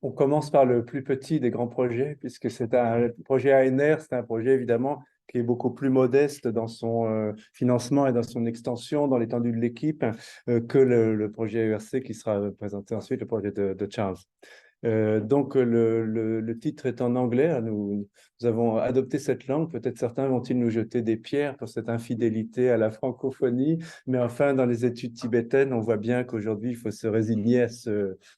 on commence par le plus petit des grands projets, puisque le projet ANR, c'est un projet évidemment qui est beaucoup plus modeste dans son financement et dans son extension, dans l'étendue de l'équipe, que le projet ERC qui sera présenté ensuite, le projet de Charles. Donc, le titre est en anglais. Hein, nous avons adopté cette langue. Peut-être certains vont-ils nous jeter des pierres pour cette infidélité à la francophonie. Mais enfin, dans les études tibétaines, on voit bien qu'aujourd'hui, il faut se résigner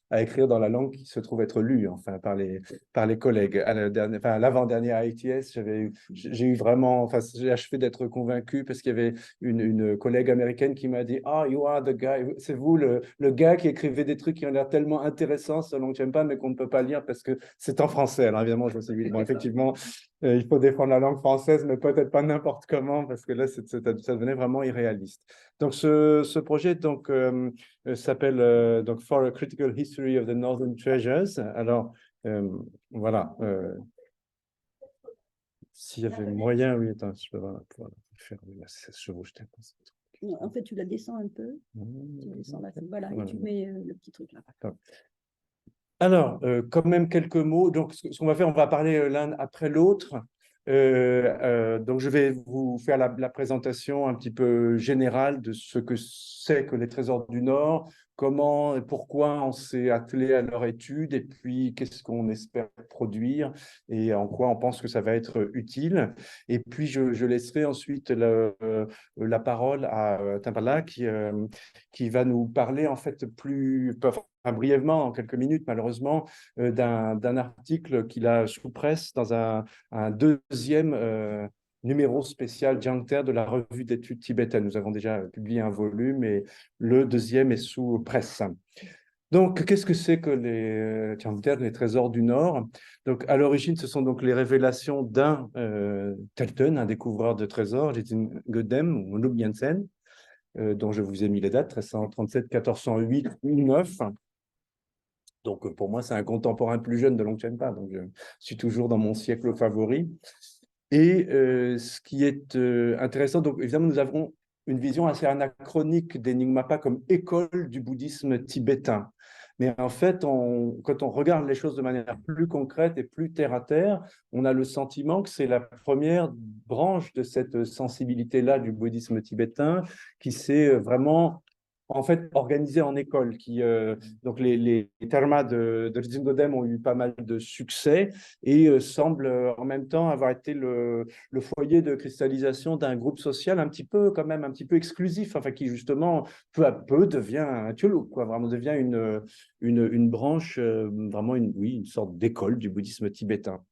à écrire dans la langue qui se trouve être lue enfin, par les collègues. À l'avant-dernier ITS, j'ai eu vraiment, enfin, j'ai achevé d'être convaincu parce qu'il y avait une collègue américaine qui m'a dit « Ah, you are the guy ». C'est vous, le gars qui écrivait des trucs qui ont l'air tellement intéressants selon que j'aime pas, mais qu'on ne peut pas lire parce que c'est en français. Alors évidemment, je me suis dit, bon, effectivement, il faut défendre la langue française, mais peut-être pas n'importe comment, parce que là, ça devenait vraiment irréaliste. Donc, ce projet donc, s'appelle donc For a Critical History of the Northern Treasures. Alors, voilà. S'il y avait moyen, oui, attends, je peux pouvoir faire, oui, ça se chevauche tellement. En fait, tu la descends un peu. Tu descends là, voilà, et tu mets le petit truc là. Alors, quand même quelques mots. Donc, ce qu'on va faire, on va parler l'un après l'autre. Donc, je vais vous faire la présentation un petit peu générale de ce que c'est que les Trésors du Nord, comment et pourquoi on s'est attelé à leur étude, et puis qu'est-ce qu'on espère produire et en quoi on pense que ça va être utile. Et puis, je laisserai ensuite la parole à Timpala qui va nous parler en fait brièvement, en quelques minutes, malheureusement, d'un article qu'il a sous presse dans un deuxième numéro spécial Jiangter de la revue d'études tibétaines. Nous avons déjà publié un volume et le deuxième est sous presse. Donc, qu'est-ce que c'est que les Jiangter, les trésors du Nord? Donc, à l'origine, ce sont donc les révélations d'un Telton, un découvreur de trésors, Jitsin Godem ou Nub Yansen, dont je vous ai mis les dates, 1337, 1408, 9. Donc, pour moi, c'est un contemporain plus jeune de Longchenpa. Donc, je suis toujours dans mon siècle favori. Et ce qui est intéressant, donc évidemment, nous avons une vision assez anachronique des Nyingmapa comme école du bouddhisme tibétain. Mais en fait, quand on regarde les choses de manière plus concrète et plus terre à terre, on a le sentiment que c'est la première branche de cette sensibilité-là du bouddhisme tibétain qui s'est vraiment en fait organisée en école. Donc les thermas de Rinzin ont eu pas mal de succès et semblent en même temps avoir été le foyer de cristallisation d'un groupe social un petit peu quand même un petit peu exclusif, enfin qui justement peu à peu devient un Tioluk, quoi, vraiment devient une branche, vraiment une sorte d'école du bouddhisme tibétain.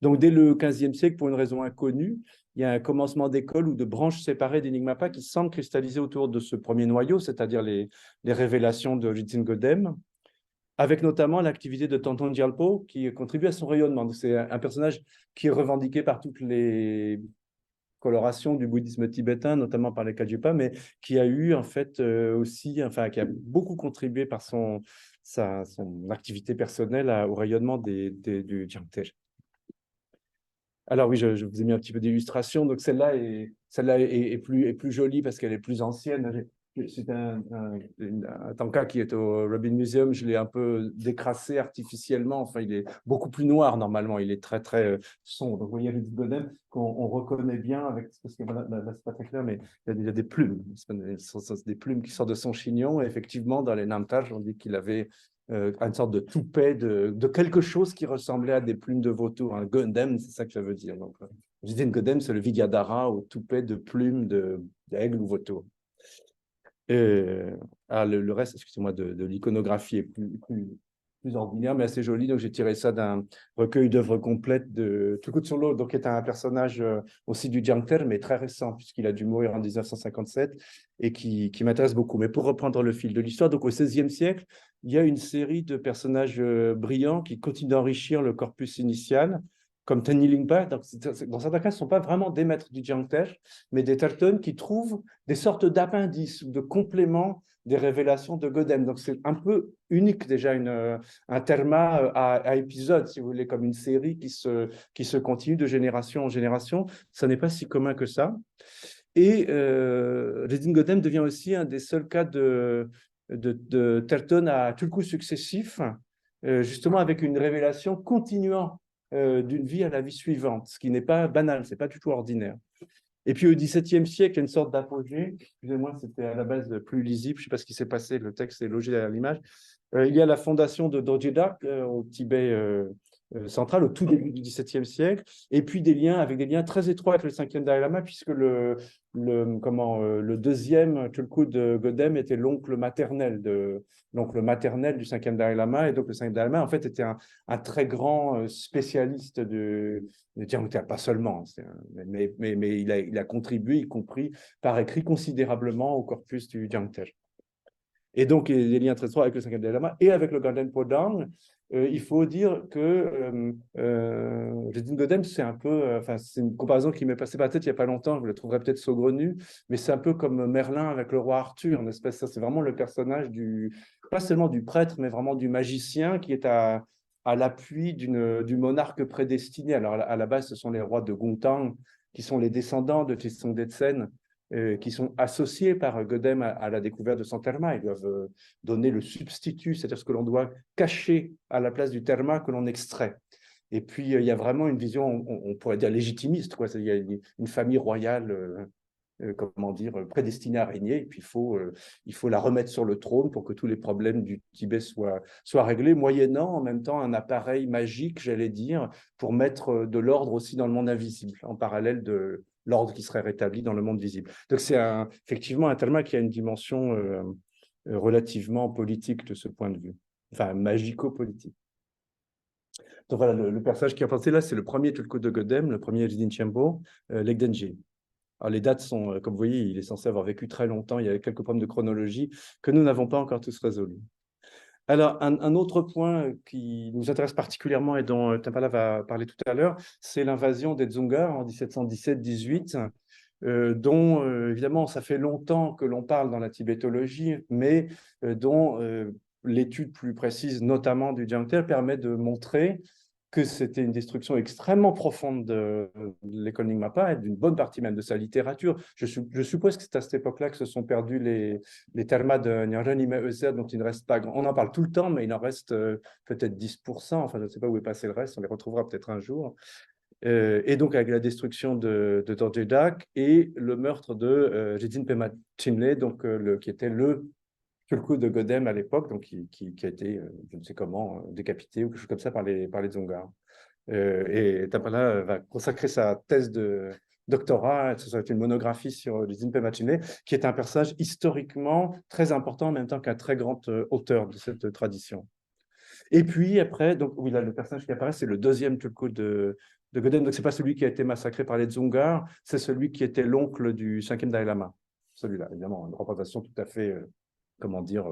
Donc, dès le XVe siècle, pour une raison inconnue, il y a un commencement d'école ou de branches séparées d'Enigmapa qui semblent cristalliser autour de ce premier noyau, c'est-à-dire les révélations de Rinzin Godem, avec notamment l'activité de Tonton Gyalpo qui contribue à son rayonnement. C'est un personnage qui est revendiqué par toutes les colorations du bouddhisme tibétain, notamment par les Kagyupa, mais qui a eu en fait aussi, enfin, qui a beaucoup contribué par son activité personnelle au rayonnement du Jiangte. Alors oui, je vous ai mis un petit peu d'illustration. Donc celle-là est plus jolie parce qu'elle est plus ancienne. C'est un tanka qui est au Robin Museum. Je l'ai un peu décrassé artificiellement. Enfin, il est beaucoup plus noir normalement. Il est très très sombre. Donc vous voyez le Godem qu'on reconnaît bien avec parce que là, c'est pas très clair, mais il y a des plumes. C'est des plumes qui sortent de son chignon. Et effectivement, dans les Namtaj, on dit qu'il avait une sorte de toupet de quelque chose qui ressemblait à des plumes de vautour. Un Godem, c'est ça que ça veut dire. Donc, je dis un Godem, c'est le Vidyadhara au toupet de plumes d'aigle ou vautour. Le reste, excusez-moi, de l'iconographie est plus ordinaire, mais assez joli. Donc, j'ai tiré ça d'un recueil d'œuvres complètes de Tukutsulo, donc qui est un personnage aussi du Jiangter, mais très récent, puisqu'il a dû mourir en 1957 et qui m'intéresse beaucoup. Mais pour reprendre le fil de l'histoire, donc au XVIe siècle, il y a une série de personnages brillants qui continuent d'enrichir le corpus initial, comme Tenny Lingpa. Dans certains cas, ce ne sont pas vraiment des maîtres du Jiangter, mais des Telton qui trouvent des sortes d'appendices ou de compléments des révélations de Godem. Donc, c'est un peu unique déjà, un terma à épisode, si vous voulez, comme une série qui se continue de génération en génération. Ça n'est pas si commun que ça. Et Rinzin Godem devient aussi un des seuls cas de Telton à tout le coup successif justement avec une révélation continuant d'une vie à la vie suivante, ce qui n'est pas banal, ce n'est pas du tout ordinaire. Et puis au XVIIe siècle, il y a une sorte d'apogée. Excusez-moi, c'était à la base plus lisible. Je ne sais pas ce qui s'est passé, le texte est logé à l'image. Il y a la fondation de Dorje Dak au Tibet central, au tout début du XVIIe siècle, et puis des liens très étroits avec le 5e Dalai Lama, puisque le deuxième Tulku de Godem était l'oncle maternel du 5e Dalai Lama, et donc le 5e Dalai Lama, en fait, était un très grand spécialiste de Jiangter, pas seulement, mais il a contribué, y compris par écrit, considérablement au corpus du Jiangter. Et donc, il y a des liens très étroits avec le 5e Dalai Lama et avec le Ganden Podang. Il faut dire que Rizin Godem, c'est un peu, c'est une comparaison qui m'est passée par la tête il n'y a pas longtemps, je le trouverais peut-être saugrenue, mais c'est un peu comme Merlin avec le roi Arthur, en espèce. Ça, c'est vraiment le personnage pas seulement du prêtre, mais vraiment du magicien qui est à l'appui du monarque prédestiné. Alors, à la base, ce sont les rois de Gongtang, qui sont les descendants de Tristan Detsen, qui sont associés par Godem à la découverte de son terma. Ils doivent donner le substitut, c'est-à-dire ce que l'on doit cacher à la place du terma que l'on extrait. Et puis, il y a vraiment une vision, on pourrait dire légitimiste, quoi. Il y a une famille royale, comment dire, prédestinée à régner, et puis il faut la remettre sur le trône pour que tous les problèmes du Tibet soient réglés, moyennant en même temps un appareil magique, j'allais dire, pour mettre de l'ordre aussi dans le monde invisible, en parallèle de l'ordre qui serait rétabli dans le monde visible. Donc c'est effectivement un terme qui a une dimension relativement politique de ce point de vue, enfin magico-politique. Donc voilà, le personnage qui est apporté là, c'est le premier Tulku de Godem, le premier Ridin Chenpo, Legdenji. Alors les dates sont, comme vous voyez, il est censé avoir vécu très longtemps, il y a quelques problèmes de chronologie que nous n'avons pas encore tous résolus. Alors, un autre point qui nous intéresse particulièrement et dont Tampala va parler tout à l'heure, c'est l'invasion des Dzungars en 1717-18, dont, évidemment, ça fait longtemps que l'on parle dans la tibétologie, mais dont l'étude plus précise, notamment du Jiangter, permet de montrer que c'était une destruction extrêmement profonde de l'école Nyingmapa et d'une bonne partie même de sa littérature. Je suppose que c'est à cette époque-là que se sont perdus les termas de Nyangren Ime Euser, dont il ne reste pas grand. On en parle tout le temps, mais il en reste peut-être 10%. Enfin, je ne sais pas où est passé le reste, on les retrouvera peut-être un jour. Et donc, avec la destruction de Dorje Dak et le meurtre de Rizin Pema Chinle, donc, qui était le Tulku de Godem à l'époque, donc qui a été, je ne sais comment, décapité ou quelque chose comme ça par les Dzongars. Et Tampala va consacrer sa thèse de doctorat, ce sera une monographie sur Rizin Pema Chinle, qui est un personnage historiquement très important en même temps qu'un très grand auteur de cette tradition. Et puis après, donc oui, là, le personnage qui apparaît, c'est le deuxième Tulku de Godem. Donc, ce n'est pas celui qui a été massacré par les Dzongars, c'est celui qui était l'oncle du 5e Dalai Lama. Celui-là, évidemment, une représentation tout à fait, comment dire,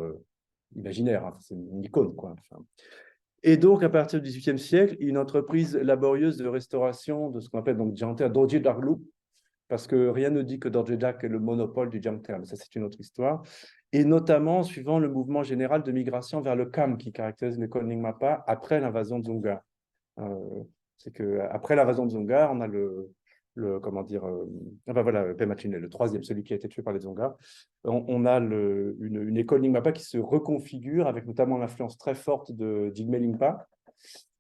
imaginaire. Hein. C'est une icône, quoi. Enfin. Et donc, à partir du XVIIIe siècle, une entreprise laborieuse de restauration de ce qu'on appelle donc Jiangter Dorje Darlu, parce que rien ne dit que Dorje Dak est le monopole du Jiangter, mais ça, c'est une autre histoire. Et notamment suivant le mouvement général de migration vers le Kham qui caractérise l'école Nyingmapa après l'invasion de Dzungar. C'est qu'après l'invasion de Dzungar, on a comment dire, enfin voilà, Pema Chinle, le troisième, celui qui a été tué par les Dzongars. On a une école Nyingmapa qui se reconfigure avec notamment l'influence très forte de Jigme Lingpa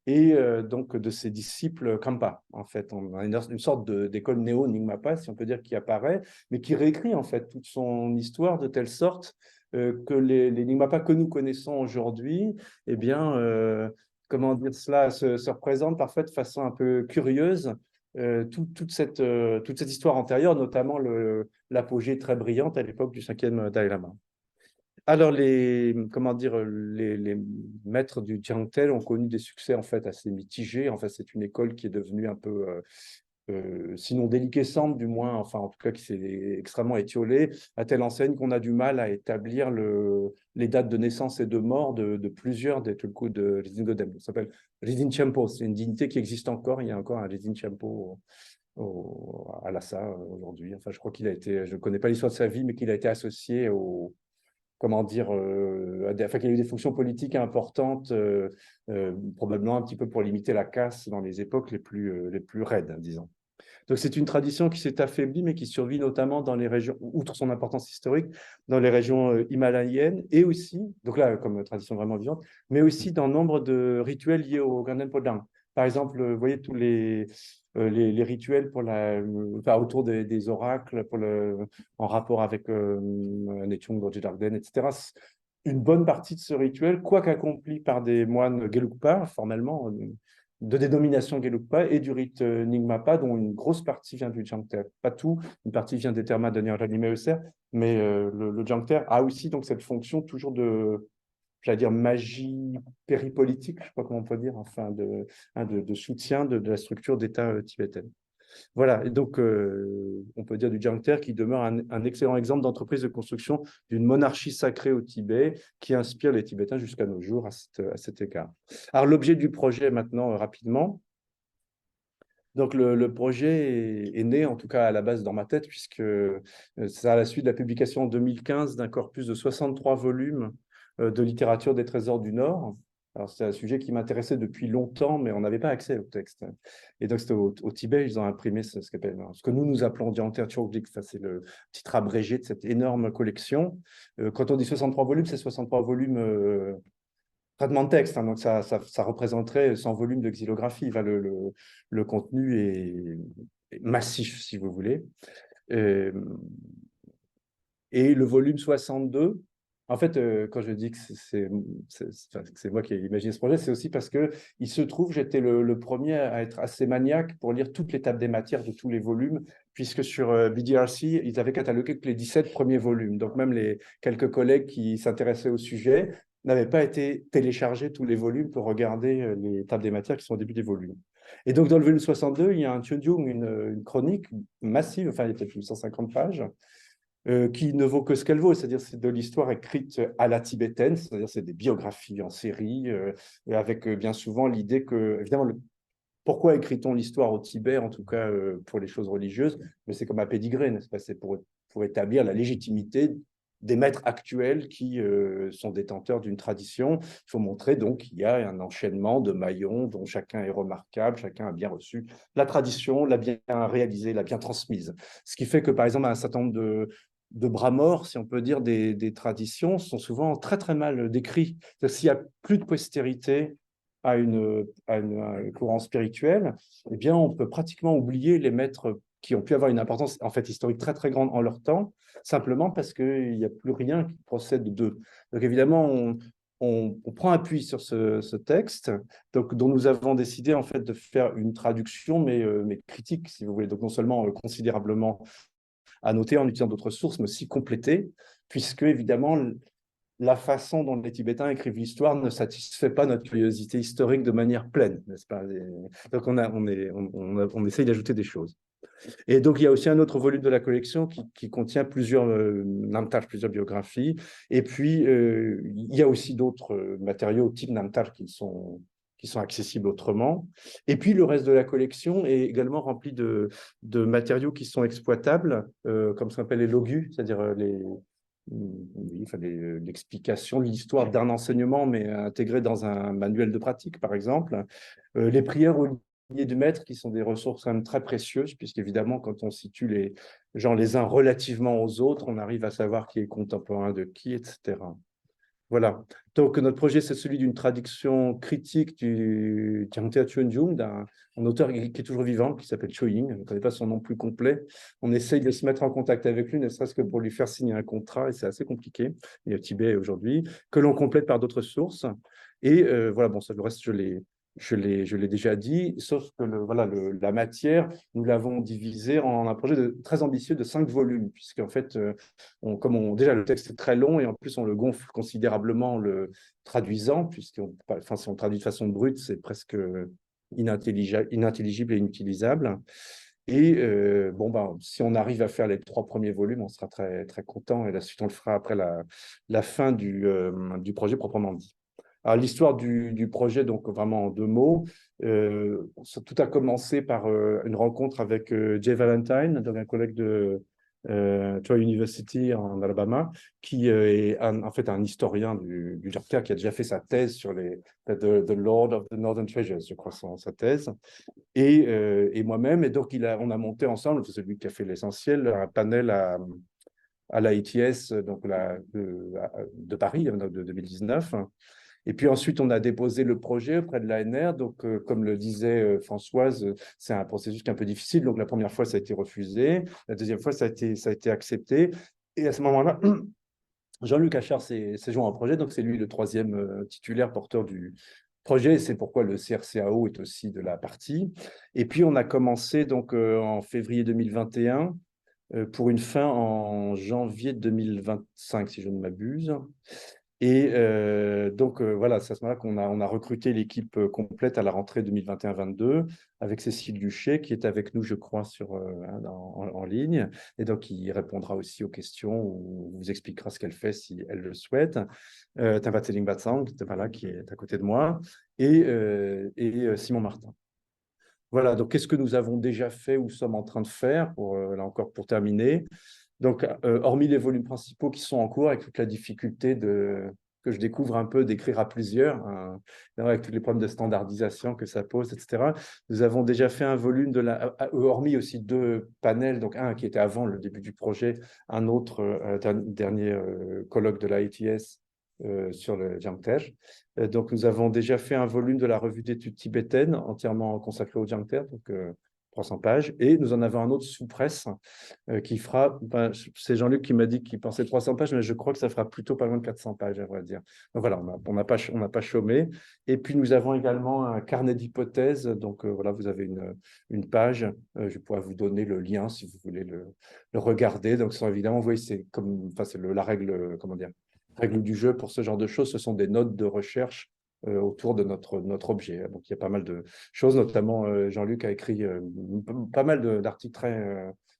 et donc de ses disciples Khampa. En fait, on a une sorte d'école néo-Nyingmapa, si on peut dire, qui apparaît, mais qui réécrit en fait toute son histoire de telle sorte que les Nyingmapa que nous connaissons aujourd'hui, eh bien, comment dire cela, se représente parfois de façon un peu curieuse toute cette histoire antérieure, notamment l'apogée très brillante à l'époque du 5e Dalai Lama. Alors, comment dire, les maîtres du Jiangter ont connu des succès en fait assez mitigés. En fait, c'est une école qui est devenue un peu, sinon déliquescente, du moins, enfin en tout cas qui s'est extrêmement étiolée, à telle enseigne qu'on a du mal à établir les dates de naissance et de mort de plusieurs des Tulku de Rizin Godem. Ça s'appelle Rizin Chenpo, c'est une dignité qui existe encore. Il y a encore un Rizin Chenpo à Lhasa aujourd'hui. Enfin, je crois qu'il a été, je ne connais pas l'histoire de sa vie, mais qu'il a été associé comment dire, enfin, qu'il y a eu des fonctions politiques importantes, probablement un petit peu pour limiter la casse dans les époques les plus raides, disons. Donc, c'est une tradition qui s'est affaiblie, mais qui survit notamment dans les régions, outre son importance historique, dans les régions himalayennes, et aussi, donc là, comme tradition vraiment vivante, mais aussi dans nombre de rituels liés au Gangnam Podang. Par exemple, vous voyez tous les rituels pour enfin, autour des oracles, en rapport avec Nechung, Dorje Darden, etc. Une bonne partie de ce rituel, quoique accompli par des moines Gelugpa, formellement, de dénomination Gelugpa, et du rite Nyingmapa, dont une grosse partie vient du Jangter. Pas tout, une partie vient des termas de Nyingma Euser, mais le Jangter a aussi donc cette fonction toujours de, j'allais dire, magie péripolitique, je ne sais pas comment on peut dire, enfin, de soutien de la structure d'État tibétaine. Voilà, et donc on peut dire du Jangter qui demeure un excellent exemple d'entreprise de construction d'une monarchie sacrée au Tibet qui inspire les Tibétains jusqu'à nos jours à cet égard. Alors l'objet du projet maintenant, rapidement. Donc le projet est né, en tout cas à la base dans ma tête, puisque c'est à la suite de la publication en 2015 d'un corpus de 63 volumes de littérature des trésors du Nord. Alors, c'est un sujet qui m'intéressait depuis longtemps, mais on n'avait pas accès au texte. Et donc, c'était au Tibet, ils ont imprimé ce que nous appelons Jangter Chokdik, c'est le titre abrégé de cette énorme collection. Quand on dit 63 volumes, c'est 63 volumes traitement de texte, hein, donc ça représenterait 100 volumes de xylographie. Enfin, le contenu est massif, si vous voulez. Et le volume 62, en fait, quand je dis que c'est moi qui ai imaginé ce projet, c'est aussi parce qu'il se trouve, j'étais le premier à être assez maniaque pour lire toutes les tables des matières de tous les volumes, puisque sur BDRC, ils avaient catalogué que les 17 premiers volumes. Donc même les quelques collègues qui s'intéressaient au sujet n'avaient pas été téléchargés tous les volumes pour regarder les tables des matières qui sont au début des volumes. Et donc dans le volume 62, il y a un Tieundjung, une chronique massive, enfin il y a peut-être 150 pages, qui ne vaut que ce qu'elle vaut, c'est-à-dire c'est de l'histoire écrite à la tibétaine, c'est-à-dire c'est des biographies en série, avec bien souvent l'idée que, évidemment, pourquoi écrit-on l'histoire au Tibet, en tout cas pour les choses religieuses, mais c'est comme un pédigré, n'est-ce pas? C'est pour établir la légitimité des maîtres actuels qui sont détenteurs d'une tradition. Il faut montrer donc qu'il y a un enchaînement de maillons dont chacun est remarquable, chacun a bien reçu la tradition, l'a bien réalisée, l'a bien transmise. Ce qui fait que, par exemple, un certain nombre de bras morts, si on peut dire, des traditions sont souvent très, très mal décrits. S'il n'y a plus de postérité à un courant spirituel, eh bien, on peut pratiquement oublier les maîtres qui ont pu avoir une importance en fait historique très, très grande en leur temps, simplement parce qu'il n'y a plus rien qui procède d'eux. Donc, évidemment, on prend appui sur ce texte, donc, dont nous avons décidé en fait de faire une traduction, mais critique, si vous voulez, donc non seulement considérablement à noter en utilisant d'autres sources, mais aussi complétées, puisque évidemment, la façon dont les Tibétains écrivent l'histoire ne satisfait pas notre curiosité historique de manière pleine, n'est-ce pas? Donc on essaye d'ajouter des choses. Et donc il y a aussi un autre volume de la collection qui contient plusieurs namtar, plusieurs biographies. Et puis il y a aussi d'autres matériaux type namtar qui sont accessibles autrement. Et puis, le reste de la collection est également rempli de matériaux qui sont exploitables, comme ça s'appelle les logus, c'est-à-dire l'explication de l'histoire d'un enseignement, mais intégré dans un manuel de pratique, par exemple. Les prières au lieu du maître, qui sont des ressources quand même très précieuses, puisqu'évidemment, quand on situe les gens les uns relativement aux autres, on arrive à savoir qui est contemporain de qui, etc. Voilà. Donc, notre projet, c'est celui d'une traduction critique du Jiangtia Chuanjung, d'un auteur qui est toujours vivant, qui s'appelle Chou Ying. Je ne connais pas son nom plus complet. On essaye de se mettre en contact avec lui, ne serait-ce que pour lui faire signer un contrat, et c'est assez compliqué. Il est au Tibet aujourd'hui, que l'on complète par d'autres sources. Et voilà, bon, ça, le reste, je l'ai déjà dit, sauf que la matière, nous l'avons divisée en un projet très ambitieux de 5 volumes, puisqu'en fait, déjà le texte est très long et en plus on le gonfle considérablement en le traduisant, puisque si on traduit de façon brute, c'est presque inintelligible et inutilisable. Et si on arrive à faire les 3 premiers volumes, on sera très, très content, et la suite, on le fera après la fin du projet proprement dit. Alors, l'histoire du projet, donc vraiment en 2 mots, tout a commencé par une rencontre avec Jay Valentine, donc un collègue de Troy University en Alabama, qui est en fait un historien du Jangter qui a déjà fait sa thèse sur The Lord of the Northern Treasures, je crois, sa thèse. et moi-même. Et donc, on a monté ensemble, c'est lui qui a fait l'essentiel, un panel à l'ITS donc de Paris de 2019. Et puis ensuite, on a déposé le projet auprès de l'ANR. Donc, comme le disait Françoise, c'est un processus qui est un peu difficile. Donc, la première fois, ça a été refusé. La deuxième fois, ça a été accepté. Et à ce moment-là, Jean-Luc Achard s'est joint au projet. Donc, c'est lui le troisième titulaire porteur du projet. Et c'est pourquoi le CRCAO est aussi de la partie. Et puis, on a commencé donc en février 2021 pour une fin en janvier 2025, si je ne m'abuse. Et donc, voilà, c'est à ce moment-là on a recruté l'équipe complète à la rentrée 2021-22 avec Cécile Duché, qui est avec nous, je crois, en ligne. Et donc, il répondra aussi aux questions ou vous expliquera ce qu'elle fait si elle le souhaite. Tava Tseling Batsang, voilà, qui est à côté de moi, et Simon Martin. Voilà, donc qu'est-ce que nous avons déjà fait ou sommes en train de faire, là encore pour terminer. Donc, hormis les volumes principaux qui sont en cours, avec toute la difficulté que je découvre un peu d'écrire à plusieurs, hein, avec tous les problèmes de standardisation que ça pose, etc. Nous avons déjà fait un volume hormis aussi 2 panels, donc un qui était avant le début du projet, un autre dernier colloque de l'ITS sur le Jiangter. Donc, nous avons déjà fait un volume de la revue d'études tibétaines entièrement consacré au Jiangter, donc 300 pages, et nous en avons un autre sous presse qui fera, c'est Jean-Luc qui m'a dit qu'il pensait 300 pages, mais je crois que ça fera plutôt pas loin de 400 pages, à vrai dire. Donc voilà, on n'a pas chômé. Et puis nous avons également un carnet d'hypothèses. Donc voilà, vous avez une page. Je pourrais vous donner le lien si vous voulez le regarder. Donc évidemment, vous voyez, c'est la règle, comment dire, règle du jeu pour ce genre de choses. Ce sont des notes de recherche autour de notre objet. Donc, il y a pas mal de choses, notamment Jean-Luc a écrit pas mal d'articles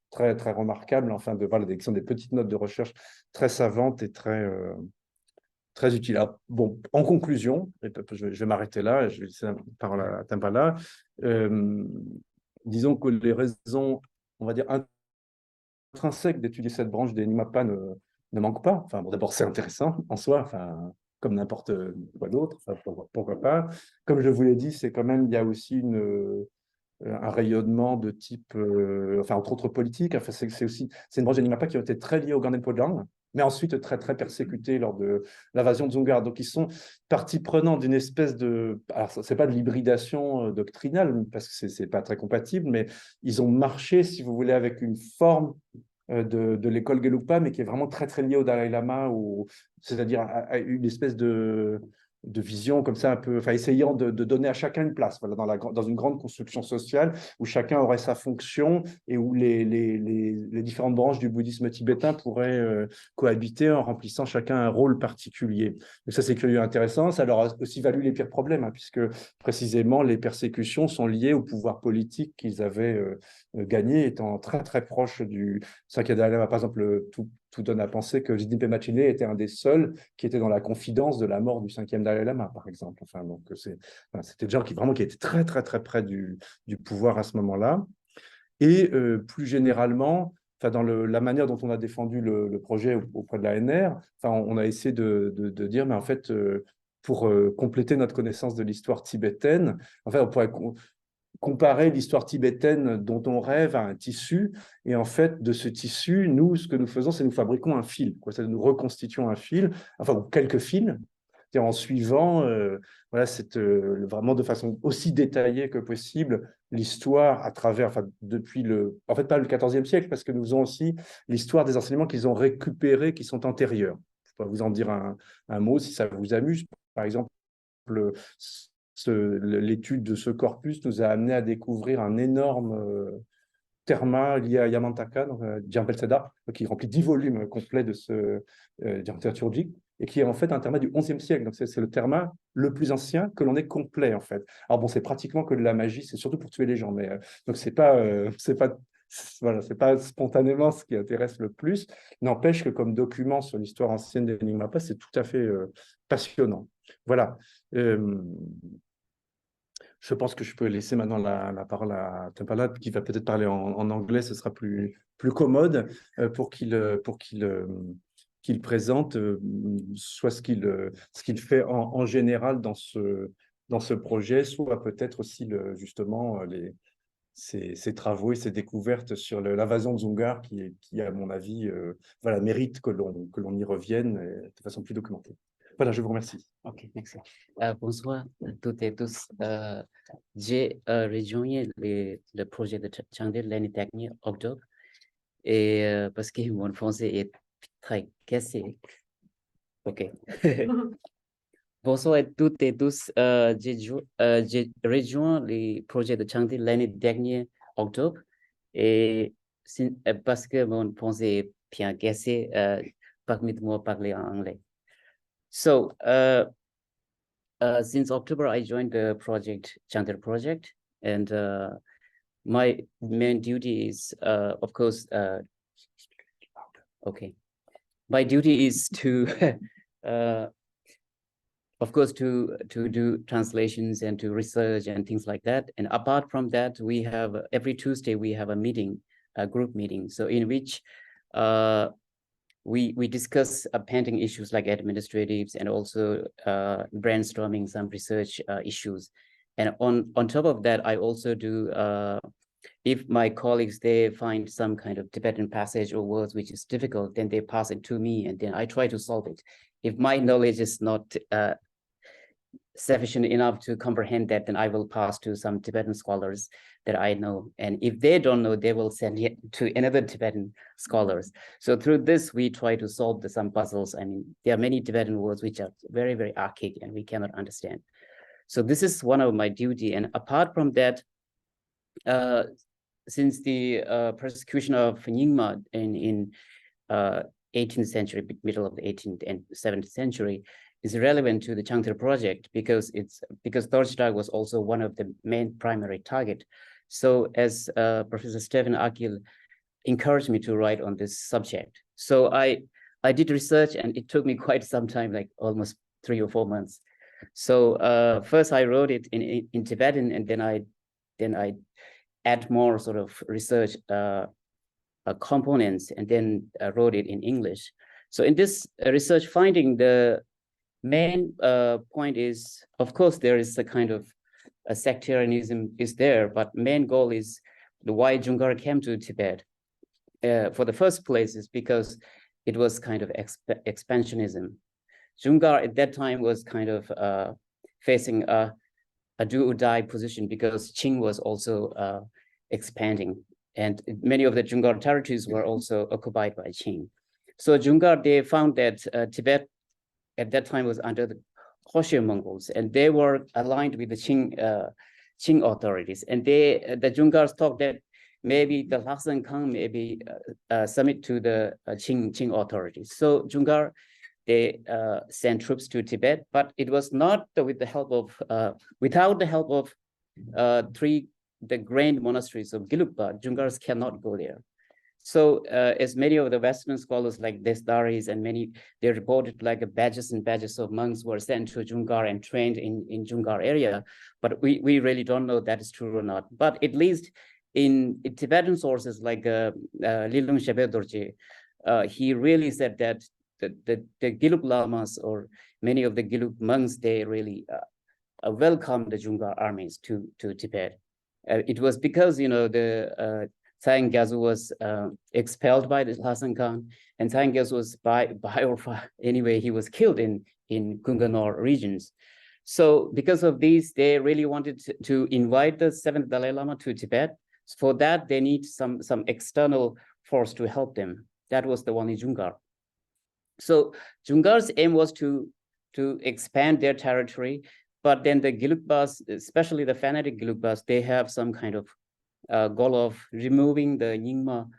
très remarquables, enfin, qui sont des petites notes de recherche très savantes et très utiles. Alors, bon, en conclusion, je vais m'arrêter là, et je vais laisser la parole à Timpala. Disons que les raisons, on va dire, intrinsèques d'étudier cette branche des NIMAPA ne manquent pas. Enfin, bon, d'abord, c'est intéressant en soi, enfin, comme n'importe quoi d'autre, enfin, pourquoi pas. Comme je vous l'ai dit, c'est quand même, il y a aussi un rayonnement de type, enfin, entre autres politique. Enfin, c'est une branche des NIMAPA qui a été très liée au Ganden Podang, mais ensuite très persécutée lors de l'invasion de Dzungar. Donc, ils sont partie prenante d'une espèce de... Alors, ce n'est pas de l'hybridation doctrinale, parce que ce n'est pas très compatible, mais ils ont marché, si vous voulez, avec une forme de l'école Gelugpa, mais qui est vraiment très liée au Dalai Lama, c'est-à-dire à une espèce de vision comme ça, un peu, enfin, essayant de donner à chacun une place, voilà, dans une grande construction sociale où chacun aurait sa fonction et où les différentes branches du bouddhisme tibétain pourraient cohabiter en remplissant chacun un rôle particulier. Donc ça, c'est curieux et intéressant. Ça leur a aussi valu les pires problèmes, hein, puisque précisément les persécutions sont liées au pouvoir politique qu'ils avaient gagné, étant très proche du Cinquième Dalai Lama. Par exemple, tout donne à penser que Jinpe Machine était un des seuls qui était dans la confidence de la mort du 5e Dalai Lama, par exemple. Enfin, donc c'était des gens qui étaient très près du pouvoir à ce moment-là. Et plus généralement, enfin, dans la manière dont on a défendu le projet auprès de l'ANR, enfin, on a essayé de dire, mais en fait, pour compléter notre connaissance de l'histoire tibétaine, en fait, on pourrait comparer l'histoire tibétaine dont on rêve à un tissu. Et en fait, de ce tissu, nous, ce que nous faisons, c'est nous fabriquons un fil. Nous reconstituons un fil, enfin, ou quelques fils, en suivant voilà, vraiment de façon aussi détaillée que possible l'histoire à travers, enfin, en fait, pas le XIVe siècle, parce que nous faisons aussi l'histoire des enseignements qu'ils ont récupérés, qui sont antérieurs. Je pourrais vous en dire un mot si ça vous amuse. Par exemple, l'étude de ce corpus nous a amené à découvrir un énorme terma lié à Yamantaka, donc Diambel Seda, qui remplit 10 volumes complets de ce liturgique, et qui est en fait un terma du XIe siècle. Donc c'est le terma le plus ancien que l'on ait complet, en fait. Alors bon, c'est pratiquement que de la magie, c'est surtout pour tuer les gens, mais donc voilà, c'est pas spontanément ce qui intéresse le plus. N'empêche que comme document sur l'histoire ancienne des Nyingmapa, c'est tout à fait passionnant. Voilà. Je pense que je peux laisser maintenant la parole à Timpala, qui va peut-être parler en anglais, ce sera plus commode pour qu'il présente soit ce qu'il fait en général dans ce projet, soit peut-être aussi justement ces travaux et ces découvertes sur l'invasion de Dzungar qui, à mon avis, voilà, mérite que l'on y revienne de façon plus documentée. Voilà, je vous remercie. Ok, merci. Bonsoir à toutes et tous. J'ai rejoint le projet de Changde l'année dernière, octobre, et parce que mon français est très cassé. Ok. Bonsoir à toutes et tous. J'ai rejoint le projet de Changde l'année dernière, octobre, et parce que mon français est bien cassé, permettez-moi de parler en anglais. So, since October, I joined the project, Changde project, and my main duty is, of course, okay. My duty is to, of course, to do translations and to research and things like that. And apart from that, we have every Tuesday we have a meeting, a group meeting. So in which we discuss pending issues like administratives and also brainstorming some research issues. And on top of that, I also do, if my colleagues, they find some kind of Tibetan passage or words which is difficult, then they pass it to me and then I try to solve it. If my knowledge is not sufficient enough to comprehend that, then I will pass to some Tibetan scholars that I know. And if they don't know, they will send it to another Tibetan scholars. So through this, we try to solve some puzzles. I mean, there are many Tibetan words which are very, very archaic and we cannot understand. So this is one of my duty. And apart from that, since the persecution of Nyingma in 18th century, middle of the 18th and 17th century, is relevant to the Changde project because Dorje Tag was also one of the main primary target. So as Professor Stephen Akil encouraged me to write on this subject. So I did research and it took me quite some time, like almost 3 or 4 months. So first I wrote it in Tibetan, and then I add more sort of research components, and then wrote it in English. So in this research finding, the main point is, of course, there is a kind of a sectarianism is there, but main goal is why Dzungar came to Tibet. For the first place is because it was kind of expansionism. Dzungar at that time was kind of facing a do or die position because Qing was also expanding, and many of the Dzungar territories were also occupied by Qing. So Dzungar, they found that Tibet at that time was under the Hoshio Mongols, and they were aligned with the Qing authorities. And the Dzungars thought that maybe the Lhasa Khan maybe submit to the Qing authorities. So Dzungar, they sent troops to Tibet, but it was not with the help of, without the help of the grand monasteries of Gelugpa, Dzungars cannot go there. So as many of the Western scholars like Desdaris and many, they reported like batches and batches of monks were sent to Dzungar and trained in Dzungar area, but we really don't know that is true or not. But at least in Tibetan sources like Lilung Shepe Dorje, he really said that the Gelug lamas or many of the Gelug monks, they really welcomed the Dzungar armies to Tibet. It was because, you know, the Tsang Gyaltsen was expelled by the Lhasa Khan, and Tsang Gyaltsen was by or anyway, he was killed in Gunganor regions. So because of these, they really wanted to invite the 7th Dalai Lama to Tibet. For that, they need some external force to help them. That was the one in Dzungar. So Dzungar's aim was to expand their territory, but then the Gelugpas, especially the fanatic Gelugpas, they have some kind of goal of removing the Nyingma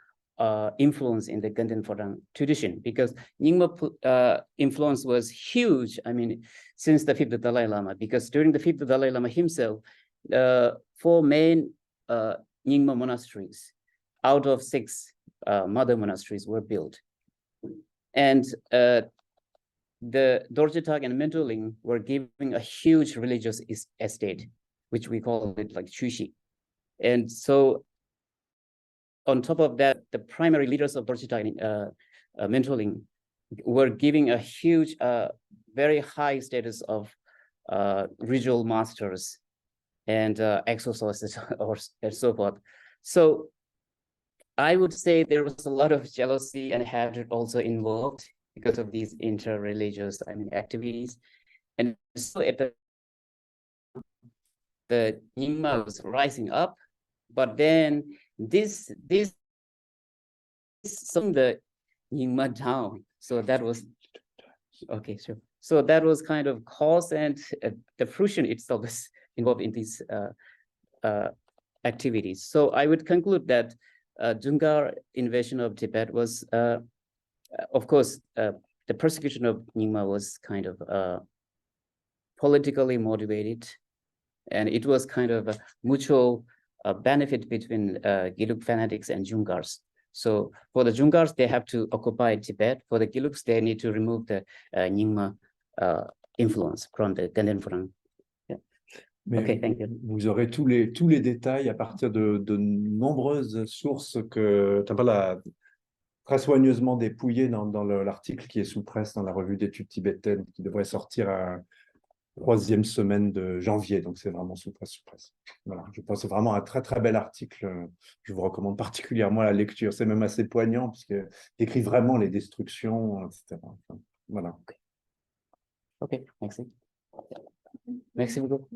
influence in the Ganden Phorang tradition, because Nyingma influence was huge, I mean, since the 5th Dalai Lama, because during the 5th Dalai Lama himself, 4 main Nyingma monasteries out of 6 mother monasteries were built. And the Dorje Tag and Minto Ling were giving a huge religious estate, which we call it like Chushi. And so on top of that, the primary leaders of Dorje Tag and Minto Ling were giving a huge, very high status of ritual masters and exorcists and so forth. So I would say there was a lot of jealousy and hatred also involved because of these inter-religious, activities. And so at the Nyingma was rising up, but then this some the Nyingma down. So that was okay, sure. So that was kind of cause, and the fruition itself is involved in these activities. So I would conclude that Dzungar invasion of Tibet was, of course, the persecution of Nyingma was kind of politically motivated, and it was kind of a mutual benefit between Gelug fanatics and Dzungars. So for the Dzungars, they have to occupy Tibet. For the Gelugs, they need to remove the Nyingma influence from the Tenden Phrang. Mais okay, thank you. Vous aurez tous les détails à partir de nombreuses sources que Tambal très soigneusement dépouillées dans l'article qui est sous presse dans la revue d'études tibétaines, qui devrait sortir à 3e semaine de janvier. Donc, c'est vraiment sous presse. Voilà, je pense que c'est vraiment un très, très bel article. Je vous recommande particulièrement la lecture. C'est même assez poignant puisqu'il décrit vraiment les destructions, etc. Enfin, voilà. Ok, merci. Merci beaucoup.